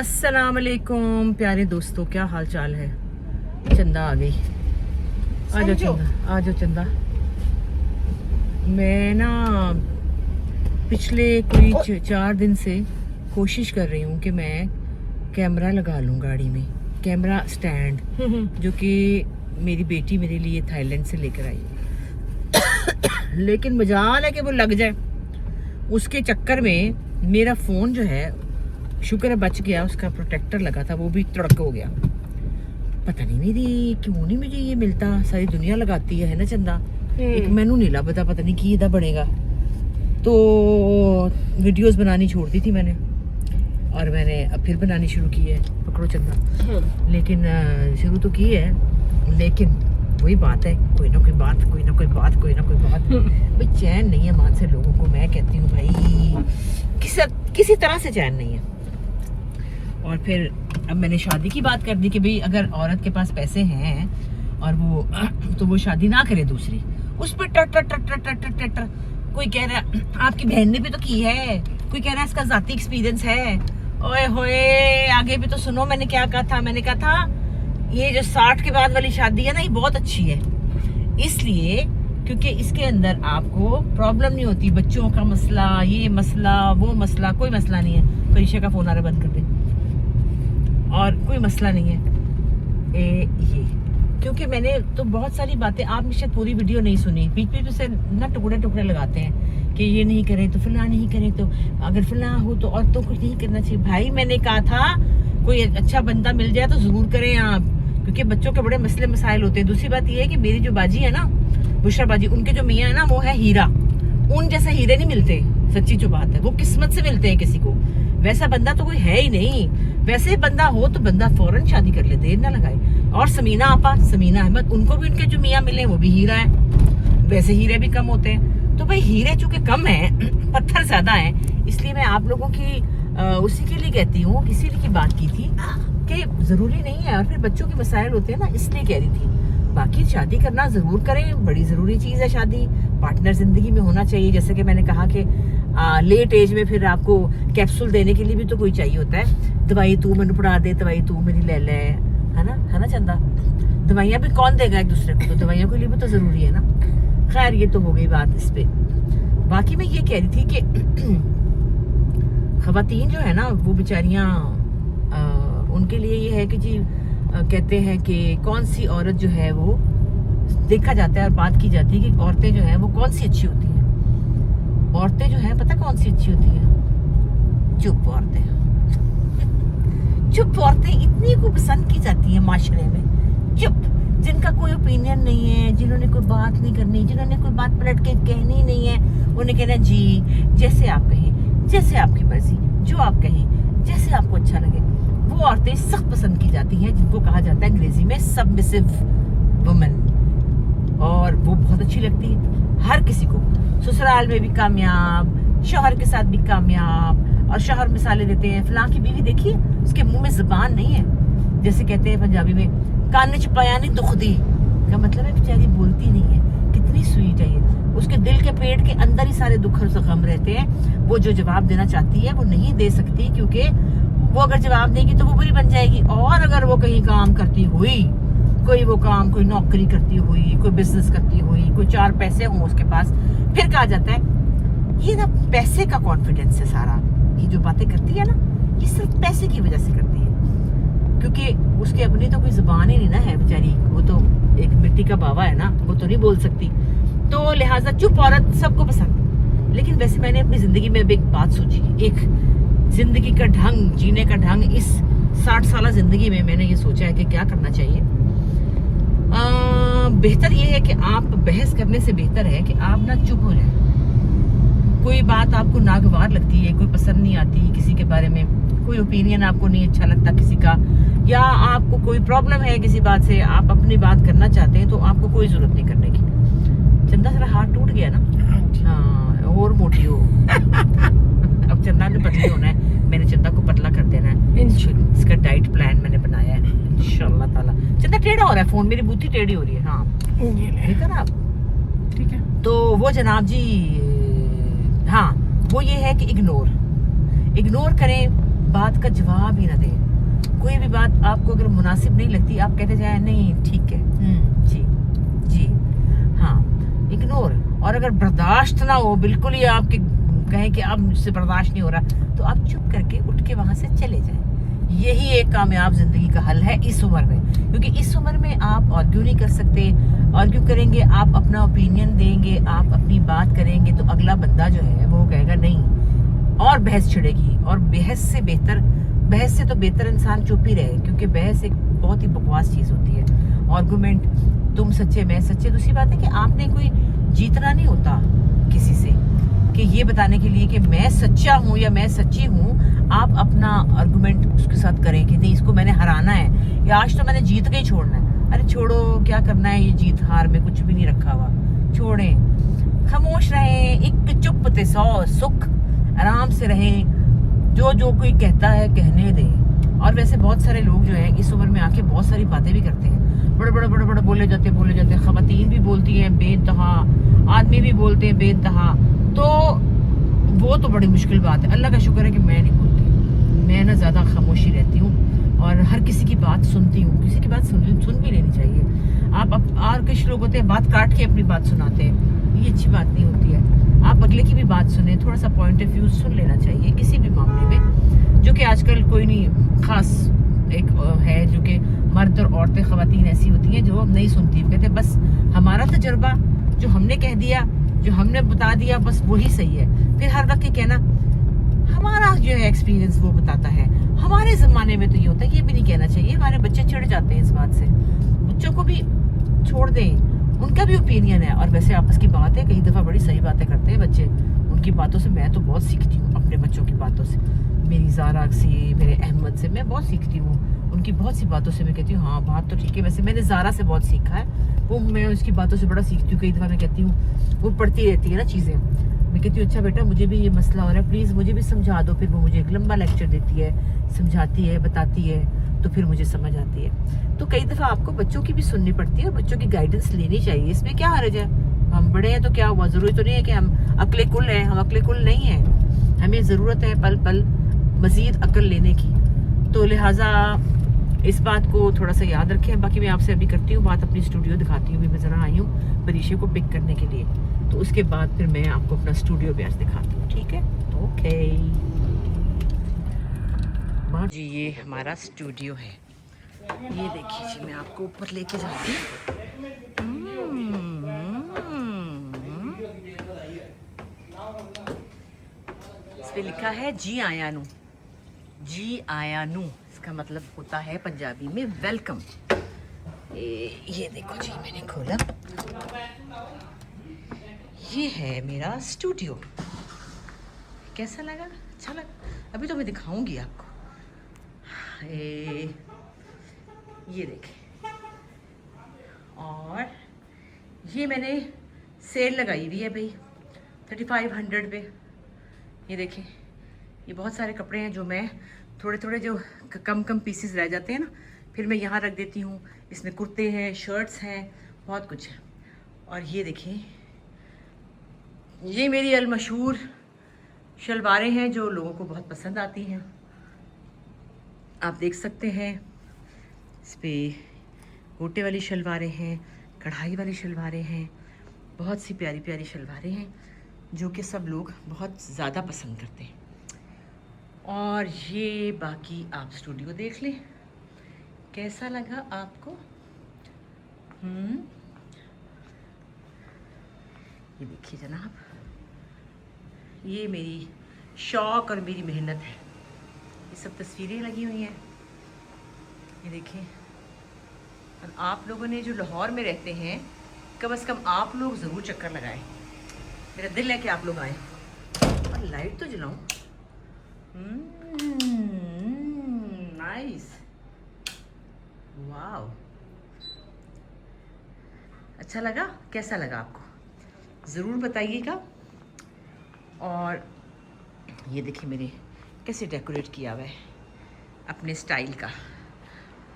अस्सलाम वालेकुम प्यारे दोस्तों, क्या हाल चाल है। चंदा आ गई। आ जाओ चंदा, आ जाओ चंदा। मैं ना पिछले कोई 4 दिन से कोशिश कर रही हूँ कि मैं कैमरा लगा लूँ गाड़ी में, कैमरा स्टैंड जो कि मेरी बेटी मेरे लिए थाईलैंड से लेकर आई है। लेकिन मजाल है कि वो लग जाए। उसके चक्कर में मेरा फ़ोन जो है, शुक्र है बच गया, उसका प्रोटेक्टर लगा था वो भी तड़क हो गया। पता नहीं मेरी क्यों नहीं मुझे ये मिलता। सारी दुनिया लगाती है ना चंदा। एक मैनू नहीं लभदा, पता नहीं की बनेगा। तो वीडियोस बनानी छोड़ दी थी मैंने, और मैंने अब फिर बनानी शुरू की है। पकड़ो चंदा। लेकिन शुरू तो की है, लेकिन वही बात है, कोई ना कोई बात भाई चैन नहीं है मान से लोगों को। मैं कहती हूँ भाई किसी तरह से चैन नहीं है। और फिर अब मैंने शादी की बात कर दी कि भाई अगर औरत के पास पैसे हैं और वो तो वो शादी ना करे दूसरी। उस पर टर कोई कह रहा है आपकी बहन ने भी तो की है, कोई कह रहा है इसका जाती एक्सपीरियंस है। ओए होए, आगे भी तो सुनो मैंने क्या कहा था। मैंने कहा था ये जो 60 के बाद वाली शादी है ना, ये बहुत अच्छी है, इसलिए क्योंकि इसके अंदर आपको प्रॉब्लम नहीं होती। बच्चों का मसला, ये मसला, वो मसला, कोई मसला नहीं है। परीक्षा का फोन आ रहा, बंद कर दे। और कोई मसला नहीं है ये, क्योंकि मैंने तो बहुत सारी बातें, आपने शायद पूरी वीडियो नहीं सुनी, बीच बीच में से ना टुकड़े लगाते हैं कि ये नहीं करें तो फलां नहीं करें, तो अगर फलां हो तो और तो कुछ नहीं करना चाहिए। भाई मैंने कहा था कोई अच्छा बंदा मिल जाए तो जरूर करें आप, क्योंकि बच्चों के बड़े मसले मसाइल होते हैं। दूसरी बात ये है कि मेरी जो बाजी है ना, बुशरा बाजी, उनके जो मियाँ है ना वो है हीरा। उन जैसे हीरे नहीं मिलते, सच्ची जो बात है, वो किस्मत से मिलते हैं किसी को। वैसा बंदा तो कोई है ही नहीं। वैसे बंदा हो तो बंदा फौरन शादी कर ले, देर ना लगाए। और समीना आपा, समीना अहमद, उनको भी उनके जो मियाँ मिले वो भी हीरा है। वैसे हीरे भी कम होते हैं, तो भाई हीरे चूंकि कम है, पत्थर ज्यादा है, इसलिए मैं आप लोगों की उसी के लिए कहती हूँ, इसीलिए की बात की थी कि जरूरी नहीं है। और फिर बच्चों के मसाइल होते हैं ना, इसलिए कह रही थी। बाकी शादी करना जरूर करें, बड़ी जरूरी चीज है शादी। पार्टनर जिंदगी में होना चाहिए। जैसे कि मैंने कहा कि लेट एज में फिर आपको कैप्सूल देने के लिए भी तो कोई चाहिए होता है। दवाई तू मैंने पढ़ा दे, दवाई तू मेरी ले ले, है ना चंदा। दवाइयाँ भी कौन देगा एक दूसरे को, तो दवाइयों के लिए भी तो जरूरी है ना। खैर ये तो हो गई बात इस पे। बाकी मैं ये कह रही थी कि खवातीन जो है ना वो बेचारियां, उनके लिए ये है कि जी कहते हैं कि कौन सी औरत जो है वो देखा जाता है और बात की जाती है कि औरतें जो हैं वो कौन सी अच्छी होती हैं। औरतें जो हैं पता कौन सी अच्छी होती हैं? चुप औरतें। चुप औरतें इतनी को पसंद की जाती हैं माशरे में। चुप, जिनका कोई ओपिनियन नहीं है, जिन्होंने कोई बात नहीं करनी, जिन्होंने कोई बात पलट के कहनी नहीं है। उन्हें कहना जी जैसे आप कहें, जैसे आपकी मर्जी, जो आप कहें, जैसे आपको अच्छा लगे। वो औरतें सख्त पसंद की जाती हैं, जिनको कहा जाता है अंग्रेजी में सबमिसिव वुमेन। और वो बहुत अच्छी लगती है हर किसी को। ससुराल में भी कामयाब, शौहर के साथ भी कामयाब। और शौहर मिसालें देते हैं, फलां की बीवी देखिए उसके मुंह में जुबान नहीं है। जैसे कहते हैं पंजाबी में, कान च पाया नहीं दुख दी, का मतलब है बेचारी बोलती नहीं है। कितनी स्वीट है ये। उसके दिल के पेट के अंदर ही सारे दुख और जख्म रहते हैं। वो जो जवाब देना चाहती है वो नहीं दे सकती, क्योंकि वो अगर जवाब देगी तो वो बुरी बन जाएगी। और अगर वो कहीं काम करती हुई, कोई वो काम, कोई नौकरी करती हुई, कोई बिजनेस करती हुई, कोई 4 पैसे हों उसके पास, फिर कहा जाता है ये ना पैसे का कॉन्फिडेंस है सारा। ये जो बातें करती है ना, ये सिर्फ पैसे की वजह से करती है, क्योंकि उसकी अपनी तो कोई जुबान ही नहीं ना है बेचारी। वो तो एक मिट्टी का बावा है ना, वो तो नहीं बोल सकती। तो लिहाजा चुप औरत सबको पसंद। लेकिन वैसे मैंने अपनी जिंदगी में अब एक बात सोची, एक जिंदगी का ढंग, जीने का ढंग। इस 60 साल जिंदगी में मैंने ये सोचा है कि क्या करना चाहिए। बेहतर ये है कि आप बहस करने से बेहतर है कि आप ना चुप हो जाए। कोई बात आपको नागवार लगती है, कोई पसंद नहीं आती किसी के बारे में, कोई ओपिनियन आपको नहीं अच्छा लगता किसी का, या आपको कोई प्रॉब्लम है किसी बात से, आप अपनी बात करना चाहते हैं, तो आपको कोई जरूरत नहीं करने की। चंदा सारा हाथ टूट गया ना। हाँ, और मोटी हो। अब चंदा ने पतली होना है, मैंने चंदा को पतला कर देना है। इसका डाइट प्लान मैंने बनाया है इंशाल्लाह ताला। चंदा टेढ़ा हो रहा है फोन, मेरी बूथी टेढ़ी हो रही है। हाँ ठीक है ना, ठीक है। तो वो जनाब जी, हाँ वो ये है कि इग्नोर करें बात का जवाब ही ना दें। कोई भी बात आपको अगर मुनासिब नहीं लगती, आप कहते जाए नहीं ठीक है, जी जी हाँ, इग्नोर। और अगर बर्दाश्त ना हो, बिल्कुल ही आपके कहें कि अब मुझसे बर्दाश्त नहीं हो रहा, तो आप चुप करके उठ के वहाँ से चले जाएं। यही एक कामयाब ज़िंदगी का हल है इस उम्र में, क्योंकि इस उम्र में आप आर्ग्यू नहीं कर सकते। आर्ग्यू करेंगे, आप अपना ओपिनियन देंगे, आप अपनी बात करेंगे, तो अगला बंदा जो है वो कहेगा नहीं, और बहस छिड़ेगी। और बहस से तो बेहतर इंसान चुप ही रहे, क्योंकि बहस एक बहुत ही बकवास चीज़ होती है। आर्गूमेंट, तुम सच्चे मैं सच्चे। दूसरी बात है कि आपने कोई जीतना नहीं होता किसी से, कि ये बताने के लिए कि मैं सच्चा हूँ या मैं सच्ची हूँ। आप अपना आर्गुमेंट उसके साथ करें कि नहीं, इसको मैंने हराना है, या आज तो मैंने जीत के ही छोड़ना है। अरे छोड़ो, क्या करना है, ये जीत हार में कुछ भी नहीं रखा हुआ, छोड़ें, खामोश रहें। एक चुप ते 100 सुख, आराम से रहें। जो कोई कहता है कहने दें। और वैसे बहुत सारे लोग जो हैं इस उम्र में आके बहुत सारी बातें भी करते हैं, बड़े बोले जाते हैं। खवातीन भी बोलती हैं बेइंतहा, आदमी भी बोलते हैं बेइंतहा। तो वो तो बड़ी मुश्किल बात है। अल्लाह का शुक्र है कि मैं नहीं बोलती, मैं ना ज़्यादा खामोशी रहती हूँ और हर किसी की बात सुनती हूँ। किसी की बात सुन भी लेनी चाहिए। आप और कुछ लोग होते हैं बात काट के अपनी बात सुनाते हैं, ये अच्छी बात नहीं होती है। आप अगले की भी बात सुने, थोड़ा सा पॉइंट ऑफ व्यू सुन लेना चाहिए किसी भी मामले में, जो कि आजकल कोई नहीं खास एक है, जो कि मर्द और औरतें खवातीन ऐसी होती हैं जो नहीं सुनती, कहते बस हमारा तजुर्बा जो हमने कह दिया, जो हमने बता दिया, बस वही सही है। फिर हर वक्त ये कहना हमारा जो है एक्सपीरियंस वो बताता है, हमारे ज़माने में तो ये होता है, ये भी नहीं कहना चाहिए। हमारे बच्चे चिढ़ जाते हैं इस बात से। बच्चों को भी छोड़ दें, उनका भी ओपिनियन है। और वैसे आपस की बात है, कई दफ़ा बड़ी सही बातें करते हैं बच्चे, उनकी बातों से मैं तो बहुत सीखती हूँ, अपने बच्चों की बातों से, मेरी ज़ारा से, मेरे अहमद से मैं बहुत सीखती हूँ। उनकी बहुत सी बातों से मैं कहती हूँ हाँ बात तो ठीक है। वैसे मैंने ज़ारा से बहुत सीखा है, वो मैं उसकी बातों से बड़ा सीखती हूँ। कई दफ़ा मैं कहती हूँ, वो पढ़ती रहती है ना चीज़ें, मैं कहती हूँ अच्छा बेटा मुझे भी ये मसला हो रहा है, प्लीज़ मुझे भी समझा दो। फिर वो मुझे एक लंबा लेक्चर देती है, समझाती है, बताती है, तो फिर मुझे समझ आती है। तो कई दफ़ा आपको बच्चों की भी सुननी पड़ती है और बच्चों की गाइडेंस लेनी चाहिए। इसमें क्या हर्ज है, हम बड़े हैं तो क्या हुआ, ज़रूरी तो नहीं है कि हम अक्ले कुल हैं। हम अक्ले कुल नहीं हैं, हमें ज़रूरत है पल पल मज़ीद अक्ल लेने की। तो लिहाजा इस बात को थोड़ा सा याद रखें। बाकी मैं आपसे अभी करती हूँ बात, अपनी स्टूडियो दिखाती हूँ। मैं ज़रा आई हूँ परीशे को पिक करने के लिए, तो उसके बाद फिर मैं आपको अपना स्टूडियो भी आज दिखाती हूँ, ठीक है? ओके जी, ये हमारा स्टूडियो है। ये देखिए जी, मैं आपको ऊपर लेके जाती हूँ। इस पे लिखा है जी आयानू। जी आयानू इसका मतलब होता है पंजाबी में वेलकम। ये देखो जी, मैंने खोला, ये है मेरा स्टूडियो। कैसा लगा? अच्छा लगा? अभी तो मैं दिखाऊंगी आपको। ये देखें, और ये मैंने सेल लगाई हुई है भाई 3500 पे। ये देखें, ये बहुत सारे कपड़े हैं जो मैं थोड़े जो कम पीसेस रह जाते हैं ना, फिर मैं यहाँ रख देती हूँ। इसमें कुर्ते हैं, शर्ट्स हैं, बहुत कुछ है। और ये देखें, ये मेरी अलमशहूर शलवारें हैं जो लोगों को बहुत पसंद आती हैं। आप देख सकते हैं इस पर गोटे वाली शलवारें हैं, कढ़ाई वाली शलवारें हैं, बहुत सी प्यारी प्यारी शलवारें हैं जो कि सब लोग बहुत ज़्यादा पसंद करते हैं। और ये बाकी आप स्टूडियो देख लें, कैसा लगा आपको? ये देखिए जनाब, ये मेरी शौक़ और मेरी मेहनत है। ये सब तस्वीरें लगी हुई हैं, ये देखिए। और आप लोगों ने जो लाहौर में रहते हैं, कम से कम आप लोग ज़रूर चक्कर लगाएं। मेरा दिल है कि आप लोग आएँ। और लाइट तो जलाऊं। नाइस, वाव, अच्छा लगा? कैसा लगा आपको ज़रूर बताइएगा। और ये देखिए मेरे कैसे डेकोरेट किया हुआ है अपने स्टाइल का।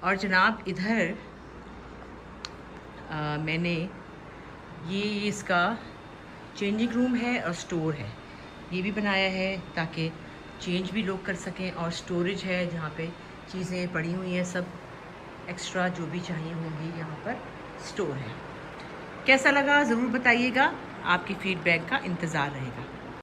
और जनाब इधर मैंने ये इसका चेंजिंग रूम है और स्टोर है, ये भी बनाया है ताकि चेंज भी लोग कर सकें, और स्टोरेज है जहाँ पे चीज़ें पड़ी हुई हैं, सब एक्स्ट्रा जो भी चाहिए होंगी यहाँ पर स्टोर है। कैसा लगा ज़रूर बताइएगा, आपकी फ़ीडबैक का इंतज़ार रहेगा।